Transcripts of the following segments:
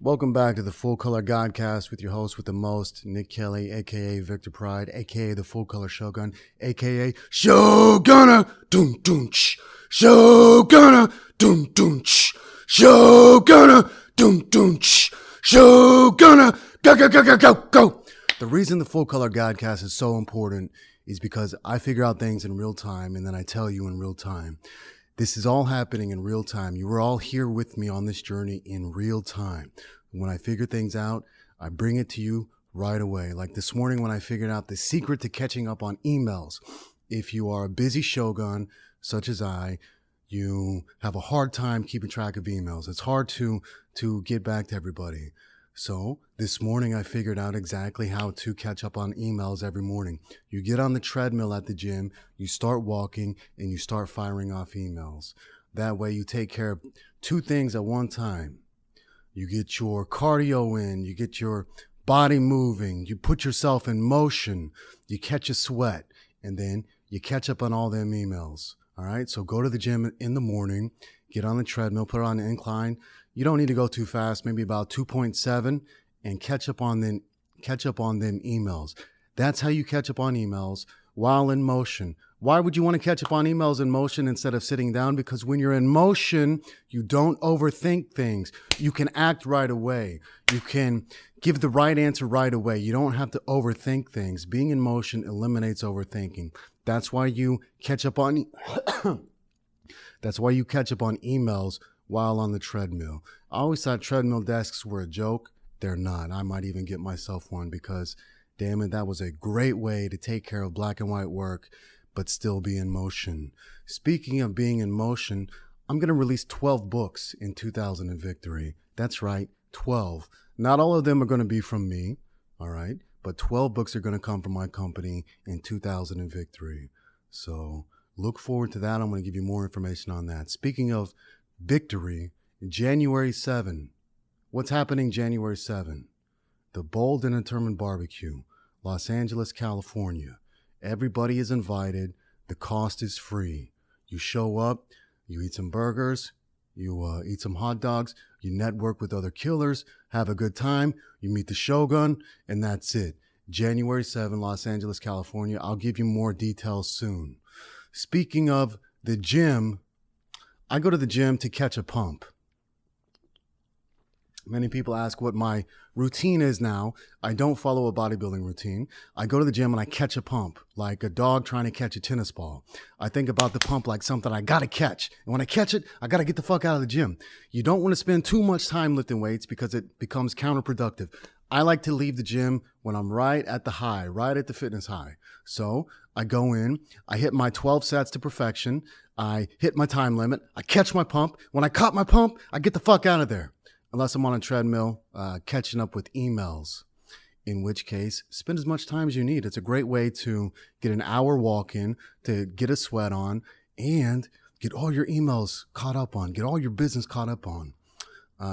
Welcome back to the Full Color Godcast with your host with the most, Nick Kelly, aka Victor Pride, aka the Full Color Shogun, aka Shogunna, dun dun ch, Shogunna, dun dun ch, Shogunna, dun dun ch, Shogunna, go go go go go go. The reason the Full Color Godcast is so important is because I figure out things in real time and then I tell you in real time. This is all happening in real time. You were all here with me on this journey in real time. When I figure things out, I bring it to you right away. Like this morning when I figured out the secret to catching up on emails. If you are a busy shogun, such as I, you have a hard time keeping track of emails. It's hard to get back to everybody. So this morning I figured out exactly how to catch up on emails every morning. You get on the treadmill at the gym, you start walking, and you start firing off emails. That way you take care of two things at one time. You get your cardio in, you get your body moving, you put yourself in motion, you catch a sweat, and then you catch up on all them emails. All right, so go to the gym in the morning, get on the treadmill, put it on the incline. You don't need to go too fast, maybe about 2.7, and catch up on them emails. That's how you catch up on emails while in motion. Why would you want to catch up on emails in motion instead of sitting down? Because when you're in motion, you don't overthink things. You can act right away. You can give the right answer right away. You don't have to overthink things. Being in motion eliminates overthinking. That's why you catch up on emails while on the treadmill. I always thought treadmill desks were a joke. They're not. I might even get myself one because, damn it, that was a great way to take care of black and white work, but still be in motion. Speaking of being in motion, I'm going to release 12 books in 2000 in Victory. That's right, 12. Not all of them are going to be from me, all right? But 12 books are going to come from my company in 2000 in Victory. So look forward to that. I'm going to give you more information on that. Speaking of Victory, January 7. What's happening January 7? The Bold and Determined Barbecue, Los Angeles, California. Everybody is invited. The cost is free. You show up, you eat some burgers, you eat some hot dogs, you network with other killers, have a good time, you meet the Shogun, and that's it. January 7, Los Angeles, California. I'll give you more details soon. Speaking of the gym, I go to the gym to catch a pump. Many people ask what my routine is now. I don't follow a bodybuilding routine. I go to the gym and I catch a pump, like a dog trying to catch a tennis ball. I think about the pump like something I got to catch. And when I catch it, I got to get the fuck out of the gym. You don't want to spend too much time lifting weights because it becomes counterproductive. I like to leave the gym when I'm right at the high, right at the fitness high. So I go in, I hit my 12 sets to perfection. I hit my time limit. I catch my pump. When I caught my pump, I get the fuck out of there. Unless I'm on a treadmill, catching up with emails, in which case, spend as much time as you need. It's a great way to get an hour walk in, to get a sweat on, and get all your emails caught up on, get all your business caught up on.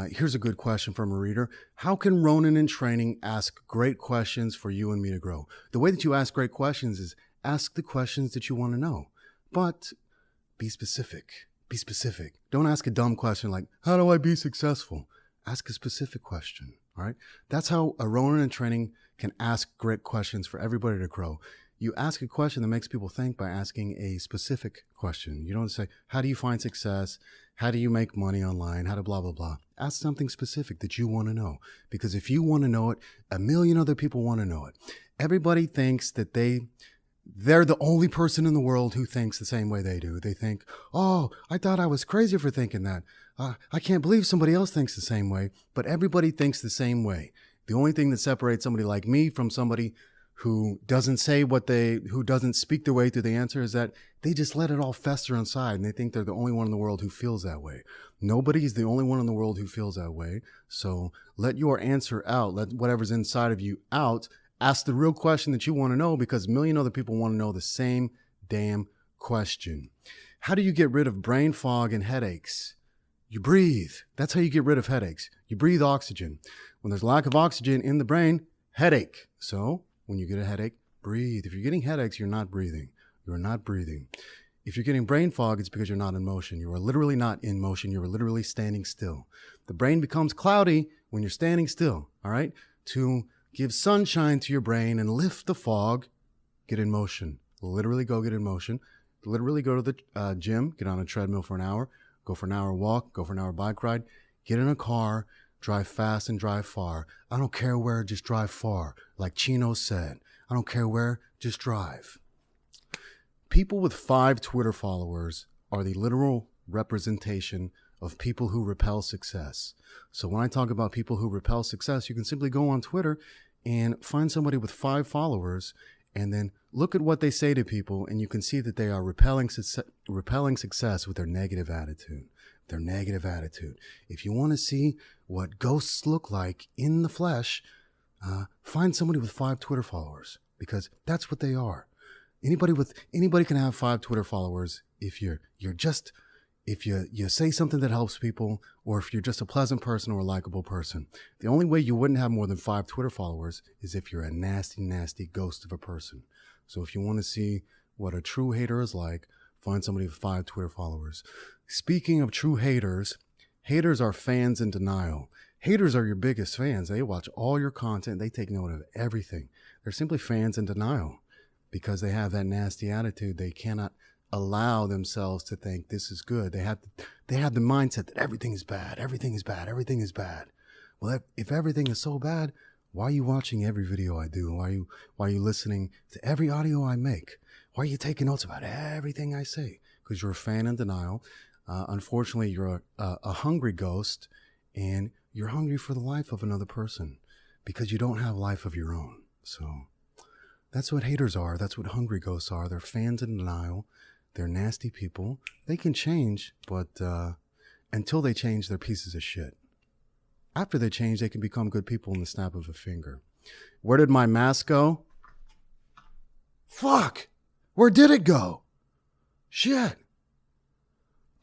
Here's a good question from a reader. How can Ronin in training ask great questions for you and me to grow? The way that you ask great questions is ask the questions that you want to know, but be specific. Be specific. Don't ask a dumb question like, how do I be successful? Ask a specific question, all right? That's how a Ronin in training can ask great questions for everybody to grow. You ask a question that makes people think by asking a specific question. You don't say, how do you find success? How do you make money online? How to blah, blah, blah. Ask something specific that you want to know. Because if you want to know it, a million other people want to know it. Everybody thinks that they're the only person in the world who thinks the same way they do. They think, oh, I thought I was crazy for thinking that. I can't believe somebody else thinks the same way, but everybody thinks the same way. The only thing that separates somebody like me from somebody who doesn't who doesn't speak their way through the answer is that they just let it all fester inside and they think they're the only one in the world who feels that way. Nobody's the only one in the world who feels that way. So let your answer out. Let whatever's inside of you out. Ask the real question that you want to know because a million other people want to know the same damn question. How do you get rid of brain fog and headaches? You breathe. That's how you get rid of headaches. You breathe oxygen. When there's lack of oxygen in the brain, headache. So when you get a headache, breathe. If you're getting headaches, you're not breathing. You're not breathing. If you're getting brain fog, it's because you're not in motion. You are literally not in motion. You are literally standing still. The brain becomes cloudy when you're standing still, all right, to give sunshine to your brain and lift the fog, get in motion. Literally go get in motion. Literally go to the gym, get on a treadmill for an hour, go for an hour walk, go for an hour bike ride, get in a car, drive fast and drive far. I don't care where, just drive far. Like Chino said, I don't care where, just drive. People with 5 Twitter followers are the literal representation of people who repel success. So when I talk about people who repel success, you can simply go on Twitter and find somebody with 5 followers and then look at what they say to people, and you can see that they are repelling success with their negative attitude. Their negative attitude. If you want to see what ghosts look like in the flesh, find somebody with 5 Twitter followers, because that's what they are. Anybody can have 5 Twitter followers if you say something that helps people, or if you're just a pleasant person or a likable person. The only way you wouldn't have more than 5 Twitter followers is if you're a nasty, nasty ghost of a person. So if you want to see what a true hater is like, find somebody with 5 Twitter followers. Speaking of true haters, haters are fans in denial. Haters are your biggest fans. They watch all your content. They take note of everything. They're simply fans in denial because they have that nasty attitude. They cannot allow themselves to think this is good. They have the mindset that everything is bad. Everything is bad. Everything is bad. Well, if everything is so bad, why are you watching every video I do? Why are you listening to every audio I make? Why are you taking notes about everything I say? Because you're a fan in denial. Unfortunately, you're a hungry ghost, and you're hungry for the life of another person because you don't have life of your own. So that's what haters are. That's what hungry ghosts are. They're fans in denial. They're nasty people. They can change, but until they change, they're pieces of shit. After they change, they can become good people in the snap of a finger. Where did my mask go? Fuck! Where did it go? Shit.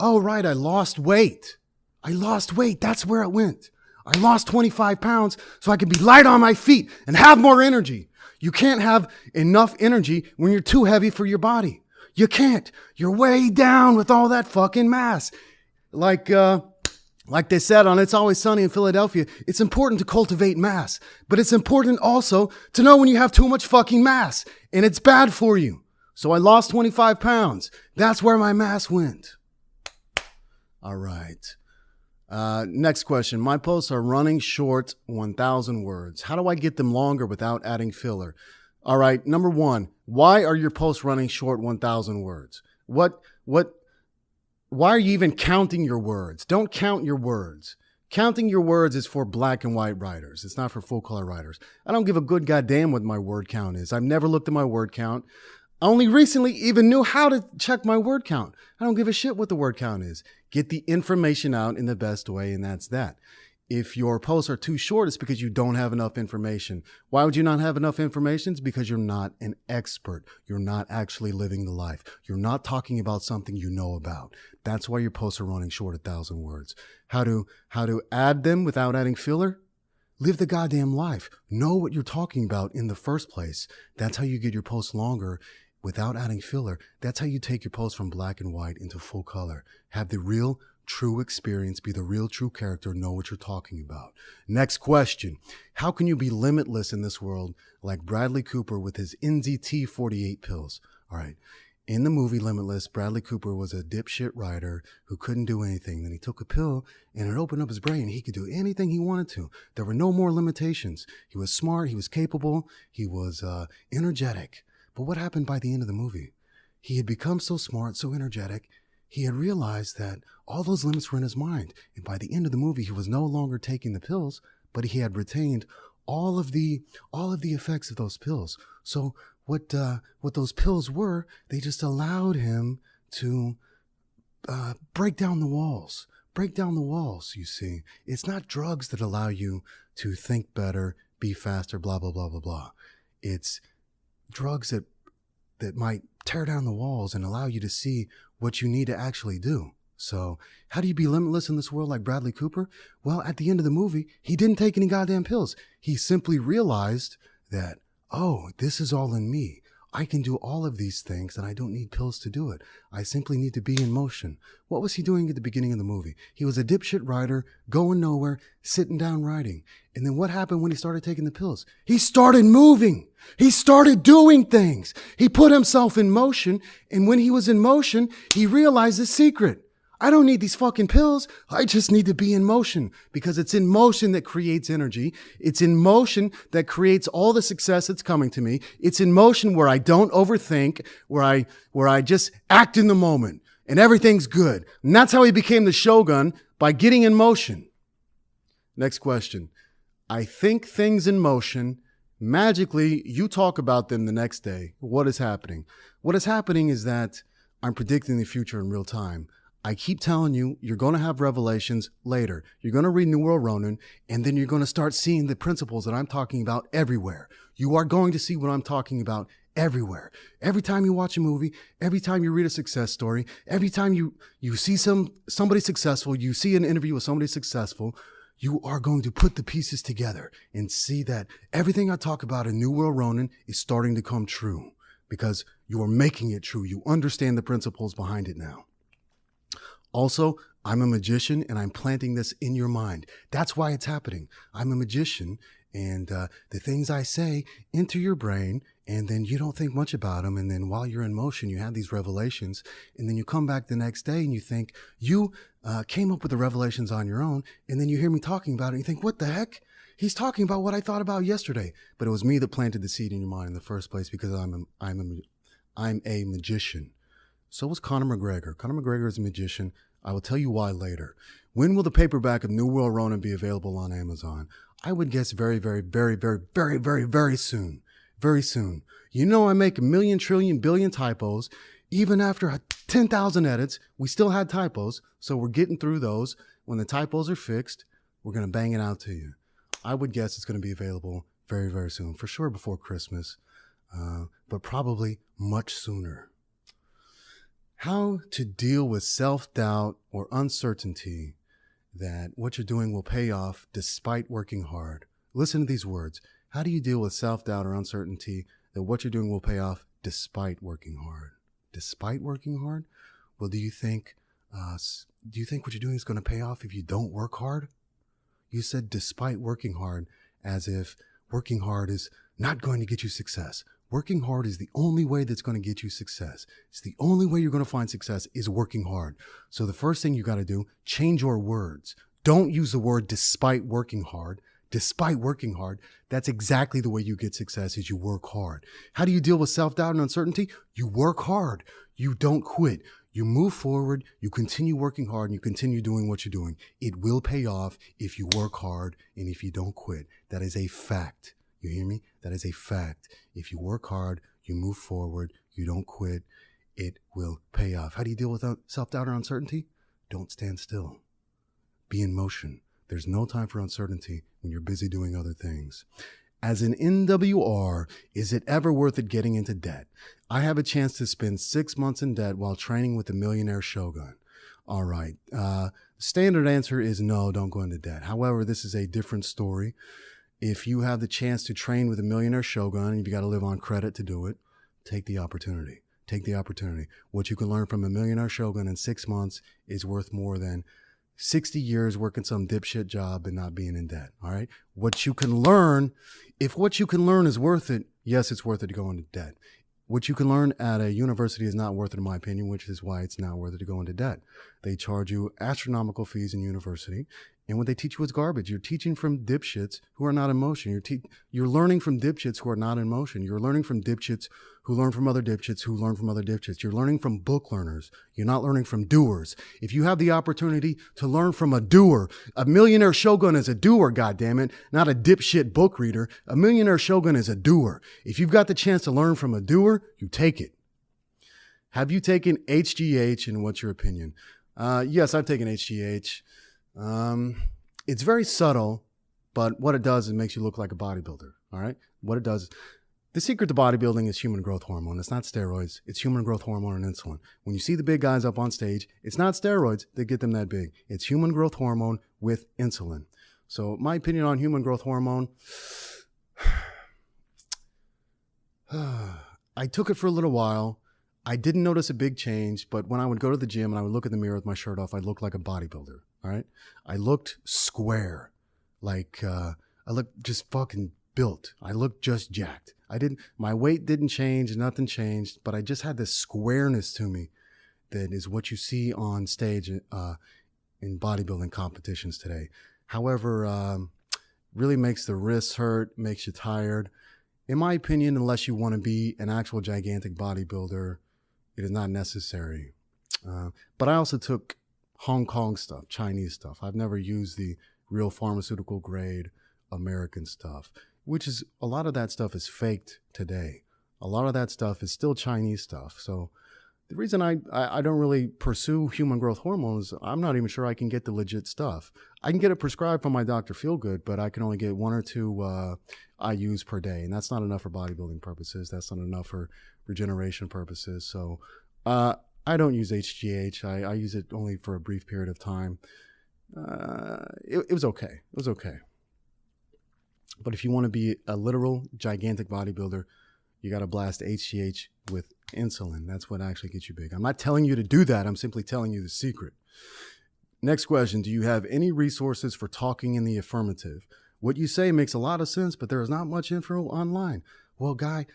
Oh, right, I lost weight. That's where it went. I lost 25 pounds so I could be light on my feet and have more energy. You can't have enough energy when you're too heavy for your body. You can't. You're way down with all that fucking mass. Like they said on It's Always Sunny in Philadelphia, it's important to cultivate mass, but it's important also to know when you have too much fucking mass and it's bad for you. So I lost 25 pounds. That's where my mass went. All right. Next question. My posts are running short 1,000 words. How do I get them longer without adding filler? All right. Number 1, why are your posts running short 1,000 words? Why are you even counting your words? Don't count your words. Counting your words is for black and white writers. It's not for full color writers. I don't give a good goddamn what my word count is. I've never looked at my word count. I only recently even knew how to check my word count. I don't give a shit what the word count is. Get the information out in the best way, and that's that. If your posts are too short, it's because you don't have enough information. Why would you not have enough information? It's because you're not an expert. You're not actually living the life. You're not talking about something you know about. That's why your posts are running short 1,000 words. How to add them without adding filler? Live the goddamn life. Know what you're talking about in the first place. That's how you get your posts longer without adding filler. That's how you take your posts from black and white into full color. Have the real, true experience, be the real, true character, know what you're talking about. Next question. How can you be limitless in this world like Bradley Cooper with his NZT 48 pills? All right. In the movie Limitless, Bradley Cooper was a dipshit writer who couldn't do anything. Then he took a pill and it opened up his brain. He could do anything he wanted to. There were no more limitations. He was smart. He was capable. He was energetic. But what happened by the end of the movie? He had become so smart, so energetic, he had realized that all those limits were in his mind. And by the end of the movie, he was no longer taking the pills, but he had retained all of the effects of those pills. So what those pills were, they just allowed him to break down the walls. Break down the walls, you see. It's not drugs that allow you to think better, be faster, blah, blah, blah, blah, blah. It's drugs that might tear down the walls and allow you to see what you need to actually do. So how do you be limitless in this world like Bradley Cooper? Well, at the end of the movie, he didn't take any goddamn pills. He simply realized that, oh, this is all in me. I can do all of these things and I don't need pills to do it. I simply need to be in motion. What was he doing at the beginning of the movie? He was a dipshit writer, going nowhere, sitting down writing. And then what happened when he started taking the pills? He started moving. He started doing things. He put himself in motion. And when he was in motion, he realized the secret. I don't need these fucking pills. I just need to be in motion, because it's in motion that creates energy. It's in motion that creates all the success that's coming to me. It's in motion where I don't overthink, where I just act in the moment and everything's good. And that's how he became the Shogun, by getting in motion. Next question. I think things in motion. Magically, you talk about them the next day. What is happening? What is happening is that I'm predicting the future in real time. I keep telling you, you're going to have revelations later. You're going to read New World Ronin, and then you're going to start seeing the principles that I'm talking about everywhere. You are going to see what I'm talking about everywhere. Every time you watch a movie, every time you read a success story, every time you see somebody successful, you see an interview with somebody successful, you are going to put the pieces together and see that everything I talk about in New World Ronin is starting to come true, because you are making it true. You understand the principles behind it now. Also, I'm a magician and I'm planting this in your mind. That's why it's happening. I'm a magician, and the things I say enter your brain, and then you don't think much about them. And then while you're in motion, you have these revelations, and then you come back the next day and you think you came up with the revelations on your own. And then you hear me talking about it and you think, what the heck? He's talking about what I thought about yesterday. But it was me that planted the seed in your mind in the first place, because I'm a magician. So was Conor McGregor. Conor McGregor is a magician. I will tell you why later. When will the paperback of New World Ronin be available on Amazon? I would guess very, very, very, very, very, very, very soon. Very soon. You know, I make a million, trillion, billion typos. Even after 10,000 edits, we still had typos. So we're getting through those. When the typos are fixed, we're going to bang it out to you. I would guess it's going to be available very, very soon. For sure before Christmas, but probably much sooner. How to deal with self-doubt or uncertainty that what you're doing will pay off despite working hard. Listen to these words. How do you deal with self-doubt or uncertainty that what you're doing will pay off despite working hard? Despite working hard? Well, do you think what you're doing is going to pay off if you don't work hard? You said despite working hard, as if working hard is not going to get you success. Working hard is the only way that's going to get you success. It's the only way you're going to find success is working hard. So the first thing you got to do, change your words. Don't use the word despite working hard. Despite working hard, that's exactly the way you get success, is you work hard. How do you deal with self-doubt and uncertainty? You work hard. You don't quit. You move forward, you continue working hard, and you continue doing what you're doing. It will pay off if you work hard and if you don't quit. That is a fact. You hear me? That is a fact. If you work hard, you move forward, you don't quit, it will pay off. How do you deal with self-doubt or uncertainty? Don't stand still. Be in motion. There's no time for uncertainty when you're busy doing other things. As an NWR, is it ever worth it getting into debt? I have a chance to spend 6 months in debt while training with the Millionaire Shogun. All right. Standard answer is no, don't go into debt. However, this is a different story. If you have the chance to train with a Millionaire Shogun and you've got to live on credit to do it, take the opportunity. Take the opportunity. What you can learn from a Millionaire Shogun in 6 months is worth more than 60 years working some dipshit job and not being in debt. All right. What you can learn, if what you can learn is worth it, yes, it's worth it to go into debt. What you can learn at a university is not worth it, in my opinion, which is why it's not worth it to go into debt. They charge you astronomical fees in university, and what they teach you is garbage. You're teaching from dipshits who are not in motion. You're learning from dipshits who are not in motion. You're learning from dipshits who learn from other dipshits who learn from other dipshits. You're learning from book learners. You're not learning from doers. If you have the opportunity to learn from a doer, a Millionaire Shogun is a doer, goddammit, not a dipshit book reader. A Millionaire Shogun is a doer. If you've got the chance to learn from a doer, you take it. Have you taken HGH, and what's your opinion? Yes, I've taken HGH. It's very subtle, but what it does is it makes you look like a bodybuilder. All right. What it does, the secret to bodybuilding is human growth hormone. It's not steroids. It's human growth hormone and insulin. When you see the big guys up on stage, it's not steroids that get them that big. It's human growth hormone with insulin. So my opinion on human growth hormone, I took it for a little while. I didn't notice a big change, but when I would go to the gym and I would look in the mirror with my shirt off, I looked like a bodybuilder. All right. I looked square. Like, I looked just fucking built. I looked just jacked. My weight didn't change. Nothing changed, but I just had this squareness to me that is what you see on stage, in bodybuilding competitions today. However, really makes the wrists hurt, makes you tired. In my opinion, unless you want to be an actual gigantic bodybuilder, it is not necessary. But I also took Hong Kong stuff, Chinese stuff. I've never used the real pharmaceutical grade American stuff, which is, a lot of that stuff is faked today. A lot of that stuff is still Chinese stuff. So the reason I don't really pursue human growth hormones, I'm not even sure I can get the legit stuff. I can get it prescribed from my Dr. Feelgood, but I can only get 1 or 2 IUs per day. And that's not enough for bodybuilding purposes. That's not enough for regeneration purposes. So I don't use HGH. I use it only for a brief period of time. It was okay. It was okay. But if you want to be a literal gigantic bodybuilder, you got to blast HGH with insulin. That's what actually gets you big. I'm not telling you to do that. I'm simply telling you the secret. Next question. Do you have any resources for talking in the affirmative? What you say makes a lot of sense, but there is not much info online. Well, guy,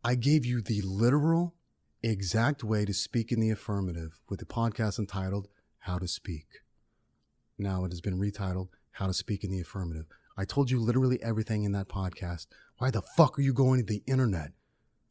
I gave you the literal exact way to speak in the affirmative with the podcast entitled How to Speak. Now it has been retitled How to Speak in the Affirmative. I told you literally everything in that podcast. Why the fuck are you going to the internet?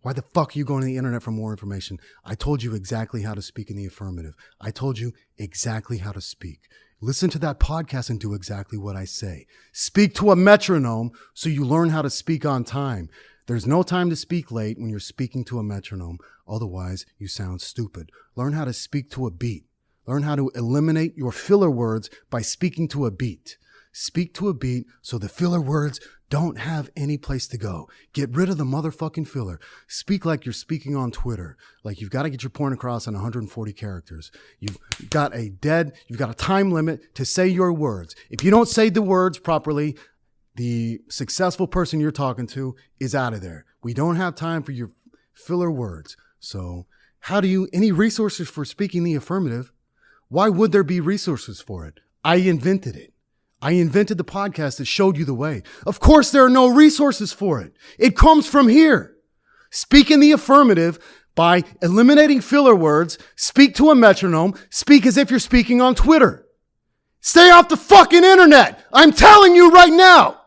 Why the fuck are you going to the internet for more information? I told you exactly how to speak in the affirmative. I told you exactly how to speak. Listen to that podcast and do exactly what I say. Speak to a metronome so you learn how to speak on time. There's no time to speak late when you're speaking to a metronome. Otherwise, you sound stupid. Learn how to speak to a beat. Learn how to eliminate your filler words by speaking to a beat. Speak to a beat so the filler words don't have any place to go. Get rid of the motherfucking filler. Speak like you're speaking on Twitter. Like you've got to get your point across in 140 characters. You've got a time limit to say your words. If you don't say the words properly, the successful person you're talking to is out of there. We don't have time for your filler words. So any resources for speaking the affirmative? Why would there be resources for it? I invented it. I invented the podcast that showed you the way. Of course, there are no resources for it. It comes from here. Speak in the affirmative by eliminating filler words. Speak to a metronome. Speak as if you're speaking on Twitter. Stay off the fucking internet. I'm telling you right now.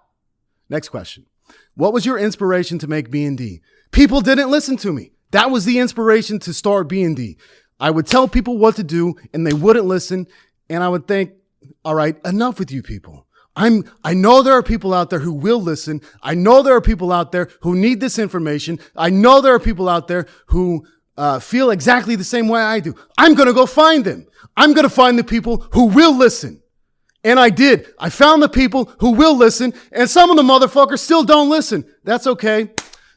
Next question. What was your inspiration to make B&D? People didn't listen to me. That was the inspiration to start B&D. I would tell people what to do and they wouldn't listen. And I would think, all right, enough with you people. I know there are people out there who will listen. I know there are people out there who need this information. I know there are people out there who feel exactly the same way I do. I'm going to go find them. I'm going to find the people who will listen. And I did. I found the people who will listen, and some of the motherfuckers still don't listen. That's okay.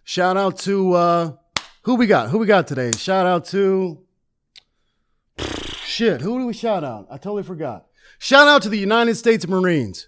Shout out to, who we got? Who we got today? Shout out to, who do we shout out? I totally forgot. Shout out to the United States Marines.